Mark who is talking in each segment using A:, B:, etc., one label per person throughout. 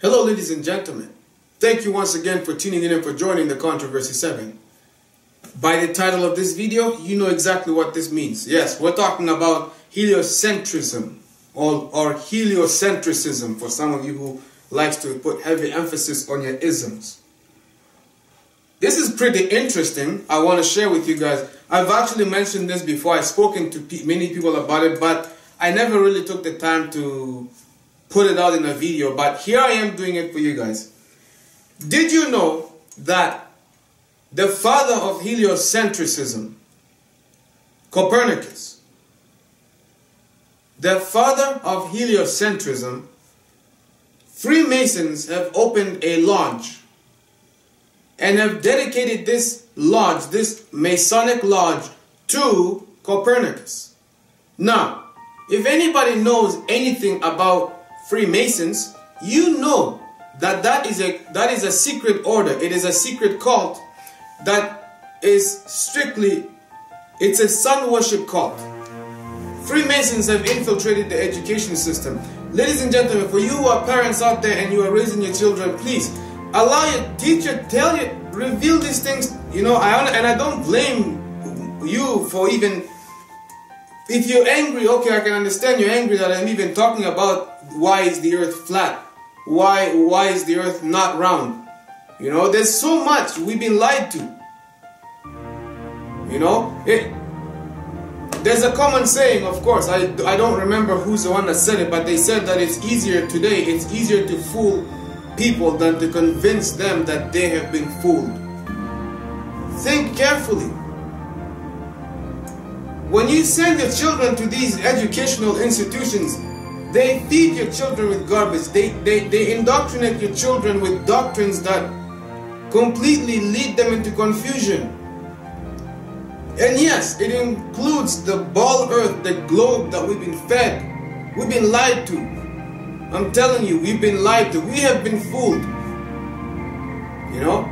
A: Hello, ladies and gentlemen. Thank you once again for tuning in and for joining the Controversy 7. By the title of this video, you know exactly what this means. Yes, we're talking about heliocentrism or heliocentrism for some of you who likes to put heavy emphasis on your isms. This is pretty interesting. I want to share with you guys. I've actually mentioned this before. I've spoken to many people about it, but I never really took the time to put it out in a video. But here I am doing it for you guys. Did you know that the father of heliocentrism, Copernicus, the father of heliocentrism, Freemasons have opened a lodge and have dedicated this lodge, this Masonic lodge, to Copernicus. Now, if anybody knows anything about Freemasons, you know that that is a secret order. It is a secret cult that is strictly, it's a sun worship cult. Freemasons have infiltrated the education system. Ladies and gentlemen, for you who are parents out there and you are raising your children, please allow your teacher, tell you, reveal these things. You know, I don't blame you for even, if you're angry, okay, I can understand you're angry that I'm even talking about why is the earth flat? Why is the earth not round? You know, there's so much we've been lied to. You know, there's a common saying, of course, I don't remember who's the one that said it, but they said that it's easier today, it's easier to fool people than to convince them that they have been fooled. Think carefully. When you send your children to these educational institutions, they feed your children with garbage. They indoctrinate your children with doctrines that completely lead them into confusion. And yes, it includes the ball earth, the globe that we've been fed. We've been lied to. I'm telling you, we've been lied to. We have been fooled. You know?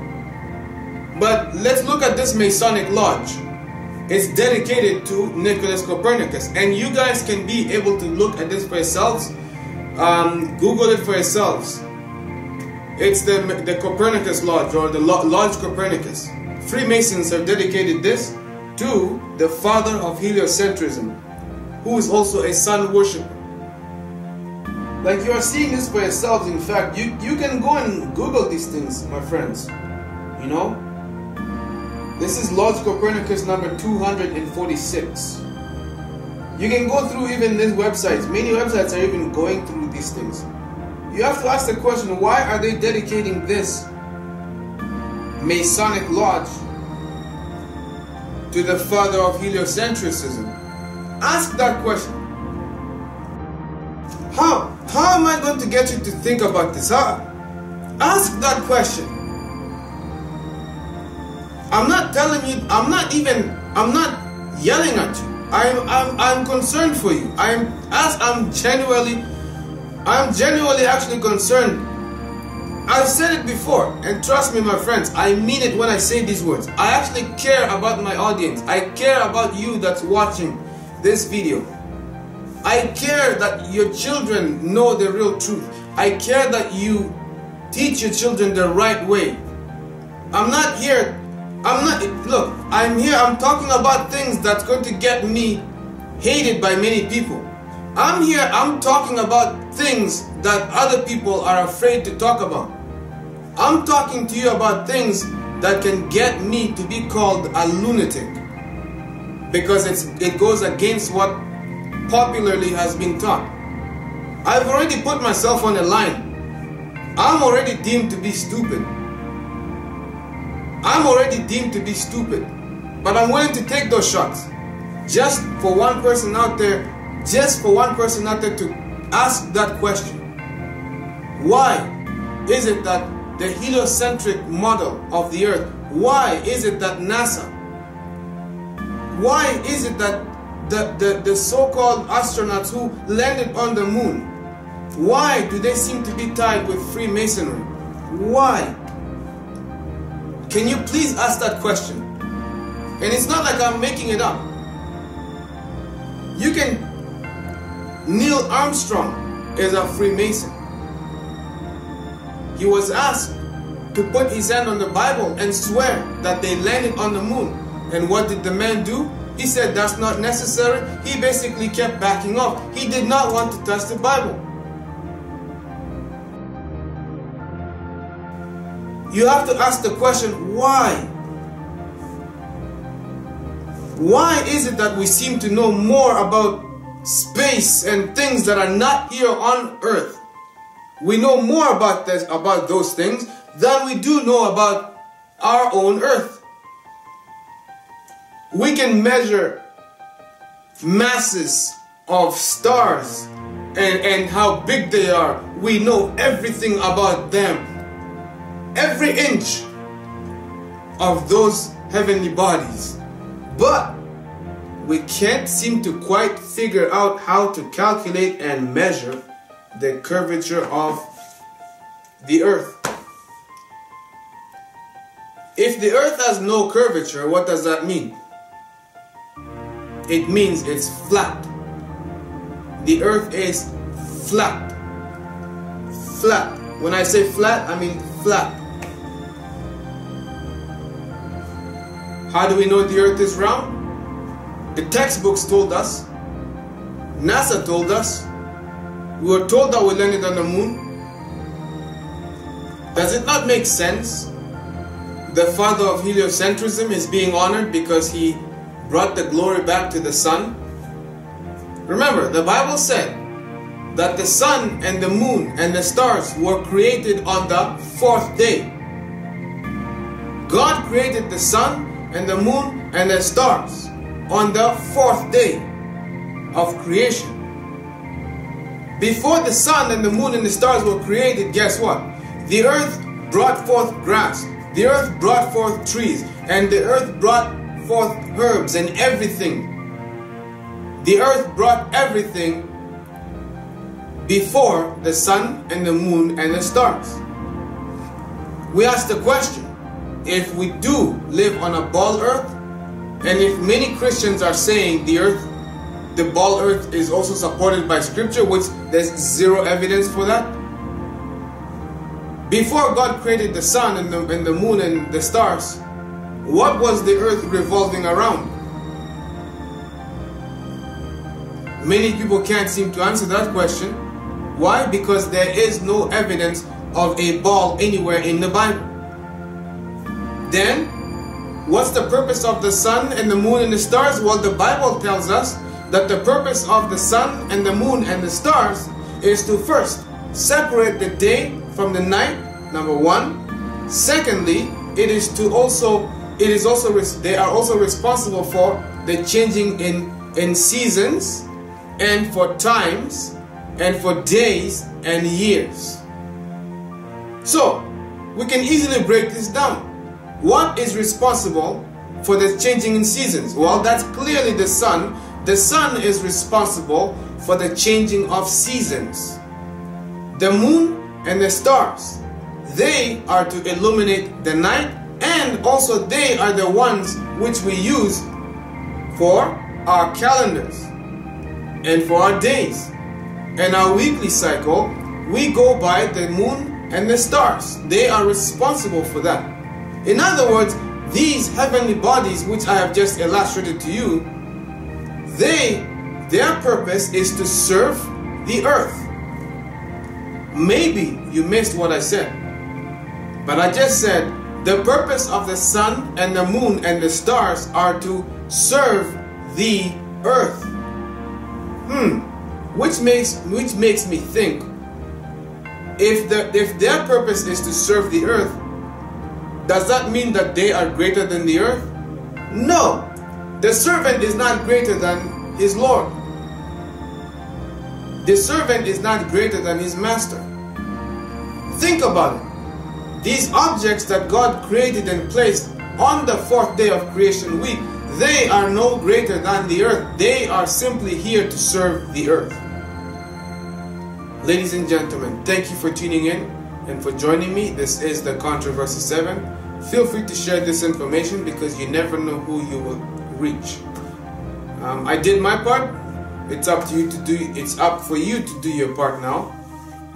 A: But let's look at this Masonic lodge. It's dedicated to Nicholas Copernicus. And you guys can be able to look at this for yourselves. Google it for yourselves. It's the Copernicus Lodge, or the Lodge Copernicus. Freemasons have dedicated this to the father of heliocentrism, who is also a sun worshipper. Like, you are seeing this for yourselves. In fact, you can go and Google these things, my friends. You know? This is Lodge Copernicus number 246. You can go through even these websites. Many websites are even going through these things. You have to ask the question, why are they dedicating this Masonic lodge to the father of heliocentrism? Ask that question. How am I going to get you to think about this? Ask that question. I'm not telling you, I'm not yelling at you. I'm concerned for you. I'm genuinely actually concerned. I've said it before, and trust me, my friends, I mean it when I say these words. I actually care about my audience. I care about you that's watching this video. I care that your children know the real truth. I care that you teach your children the right way. Look, I'm here, I'm talking about things that's going to get me hated by many people. I'm here, I'm talking about things that other people are afraid to talk about. I'm talking to you about things that can get me to be called a lunatic, because it goes against what popularly has been taught. I've already put myself on the line. I'm already deemed to be stupid. I'm already deemed to be stupid, but I'm willing to take those shots. Just for one person out there, to ask that question. Why is it that the heliocentric model of the earth, why is it that NASA, why is it that the so-called astronauts who landed on the moon, why do they seem to be tied with Freemasonry? Why? Can you please ask that question? And it's not like I'm making it up. You can, Neil Armstrong is a Freemason. he was asked to put his hand on the Bible and swear that they landed on the moon. And what did the man do? He said that's not necessary. He basically kept backing off. He did not want to touch the Bible. You have to ask the question, why? Why is it that we seem to know more about space and things that are not here on earth? We know more about those things than we do know about our own earth. We can measure masses of stars and how big they are. We know everything about them. Every inch of those heavenly bodies. But we can't seem to quite figure out how to calculate and measure the curvature of the earth. If the earth has no curvature, what does that mean? It means it's flat. The earth is flat. Flat. When I say flat, I mean flat. How do we know the earth is round? The textbooks told us. NASA told us. We were told that we landed on the moon. Does it not make sense? The father of heliocentrism is being honored because he brought the glory back to the sun. Remember, the Bible said that the sun and the moon and the stars were created on the fourth day. God created the sun and the moon and the stars on the fourth day of creation. Before the sun and the moon and the stars were created, guess what? The earth brought forth grass. The earth brought forth trees. And the earth brought forth herbs and everything. The earth brought everything before the sun and the moon and the stars. We ask the question, if we do live on a ball earth, and if many Christians are saying the ball earth is also supported by scripture, which there's zero evidence for that. Before God created the sun and the moon and the stars, what was the earth revolving around? Many people can't seem to answer that question. Why? Because there is no evidence of a ball anywhere in the Bible. Then, what's the purpose of the sun and the moon and the stars? Well, the Bible tells us that the purpose of the sun and the moon and the stars is to first separate the day from the night, number one. Secondly, they are also responsible for the changing in seasons and for times and for days and years. So, we can easily break this down. What is responsible for the changing in seasons? Well, that's clearly the sun. The sun is responsible for the changing of seasons. The moon and the stars, they are to illuminate the night, and also they are the ones which we use for our calendars and for our days. And our weekly cycle, we go by the moon and the stars. They are responsible for that. In other words, these heavenly bodies which I have just illustrated to you, their purpose is to serve the earth. Maybe you missed what I said, but I just said the purpose of the sun and the moon and the stars are to serve the earth. Which makes me think, if their purpose is to serve the earth, does that mean that they are greater than the earth? No. The servant is not greater than his Lord. The servant is not greater than his master. Think about it. These objects that God created and placed on the fourth day of creation week, they are no greater than the earth. They are simply here to serve the earth. Ladies and gentlemen, thank you for tuning in and for joining me. This is the Controversy 7. Feel free to share this information because you never know who you will reach. I did my part. It's up to you to do. It's up for you to do your part now.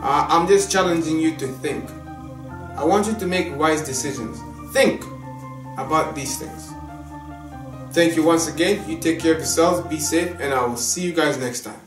A: I'm just challenging you to think. I want you to make wise decisions. Think about these things. Thank you once again. You take care of yourselves, be safe, and I will see you guys next time.